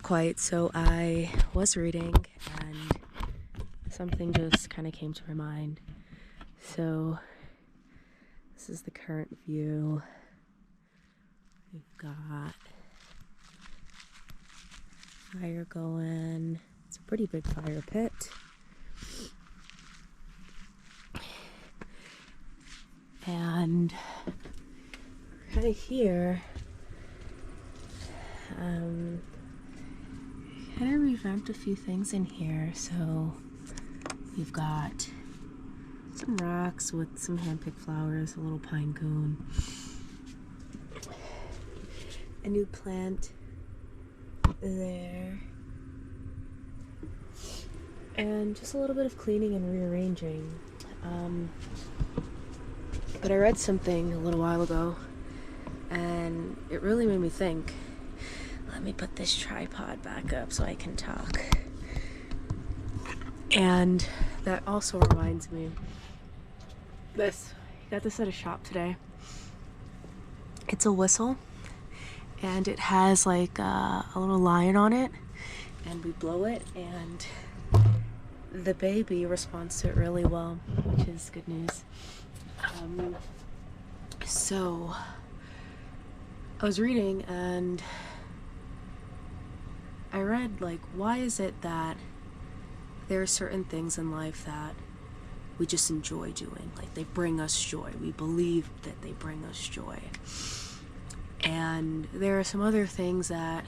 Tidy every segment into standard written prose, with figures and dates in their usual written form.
quite. So I was reading and something just kind of came to my mind. So this is the current view. We've got fire going. It's a pretty big fire pit. And right here, kind of revamped a few things in here. So we've got some rocks with some hand-picked flowers, a little pine cone, a new plant there, and just a little bit of cleaning and rearranging. But I read something a little while ago and it really made me think. Let me put this tripod back up so I can talk. And that also reminds me, I got this at a shop today. It's a whistle and it has like a little lion on it, and we blow it and the baby responds to it really well, which is good news. So I was reading and I read, like, why is it that there are certain things in life that we just enjoy doing? Like, they bring us joy. We believe that they bring us joy. And there are some other things that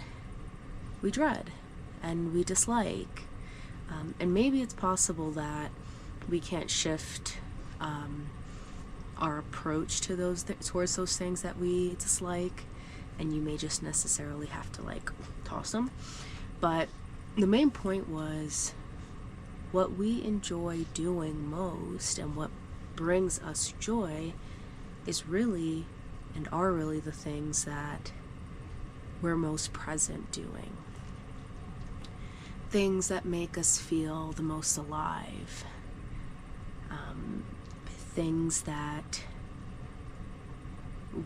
we dread and we dislike. And maybe it's possible that we can't shift our approach to towards those things that we dislike, and you may just necessarily have to like toss them. But the main point was what we enjoy doing most and what brings us joy is really and are really the things that we're most present doing. Things that make us feel the most alive. Things that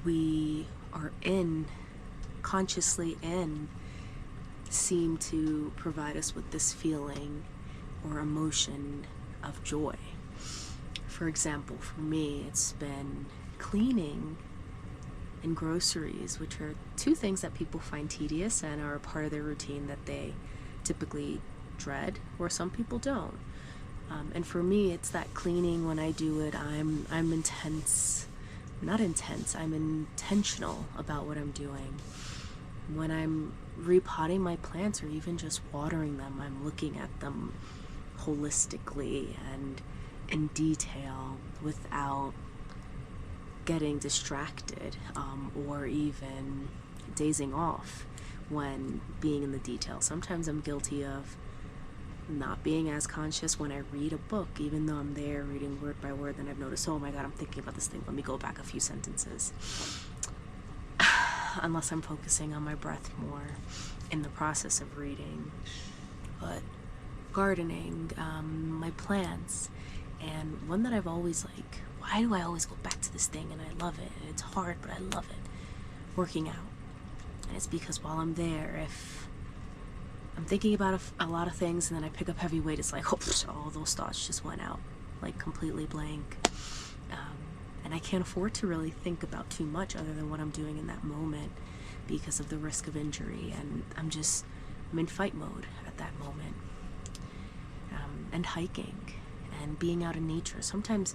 we are consciously in, seem to provide us with this feeling or emotion of joy. For example, for me, it's been cleaning and groceries, which are two things that people find tedious and are a part of their routine that they typically dread, or some people don't. And for me, it's that cleaning. When I do it, I'm intentional about what I'm doing. When I'm repotting my plants or even just watering them, I'm looking at them holistically and in detail without getting distracted or even dazing off when being in the detail. Sometimes I'm guilty of not being as conscious when I read a book, even though I'm there reading word by word, then I've noticed, oh my god, I'm thinking about this thing, let me go back a few sentences. Unless I'm focusing on my breath more in the process of reading. But gardening, my plants, and one that I've always like, why do I always go back to this thing and I love it, and it's hard but I love it, working out. And it's because while I'm there, if I'm thinking about a lot of things and then I pick up heavy weight, it's like, all those thoughts just went out, like completely blank. And I can't afford to really think about too much other than what I'm doing in that moment because of the risk of injury, and I'm in fight mode at that moment. And hiking and being out in nature. Sometimes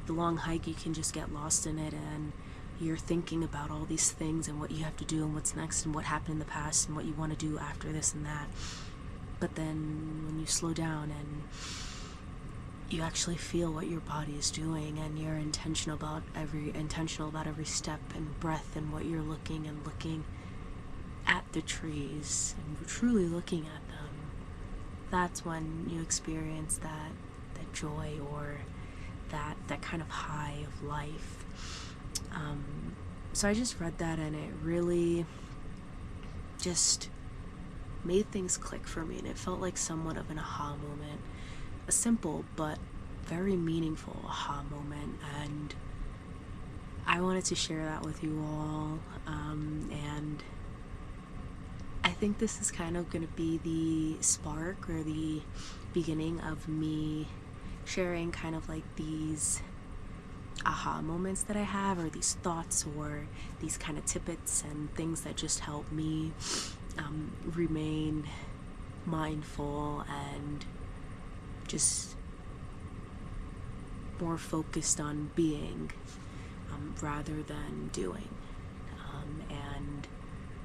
the long hike, you can just get lost in it and you're thinking about all these things and what you have to do and what's next and what happened in the past and what you want to do after this and that. But then when you slow down and you actually feel what your body is doing and you're intentional about every step and breath and what you're looking at the trees and truly looking at them, that's when you experience that joy or that kind of high of life. So I just read that and it really just made things click for me, and it felt like somewhat of an aha moment, a simple but very meaningful aha moment, and I wanted to share that with you all. And I think this is kind of going to be the spark or the beginning of me sharing kind of like these aha moments that I have, or these thoughts, or these kind of tidbits and things that just help me remain mindful and just more focused on being rather than doing. And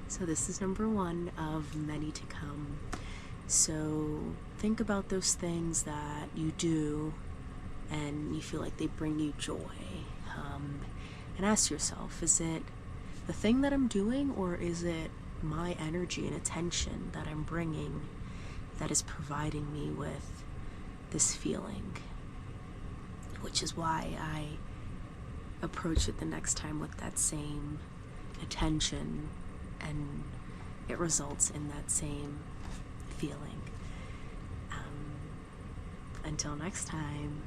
so this is number one of many to come. So think about those things that you do and you feel like they bring you joy. And ask yourself, is it the thing that I'm doing, or is it my energy and attention that I'm bringing that is providing me with this feeling? Which is why I approach it the next time with that same attention, and it results in that same feeling. Until next time.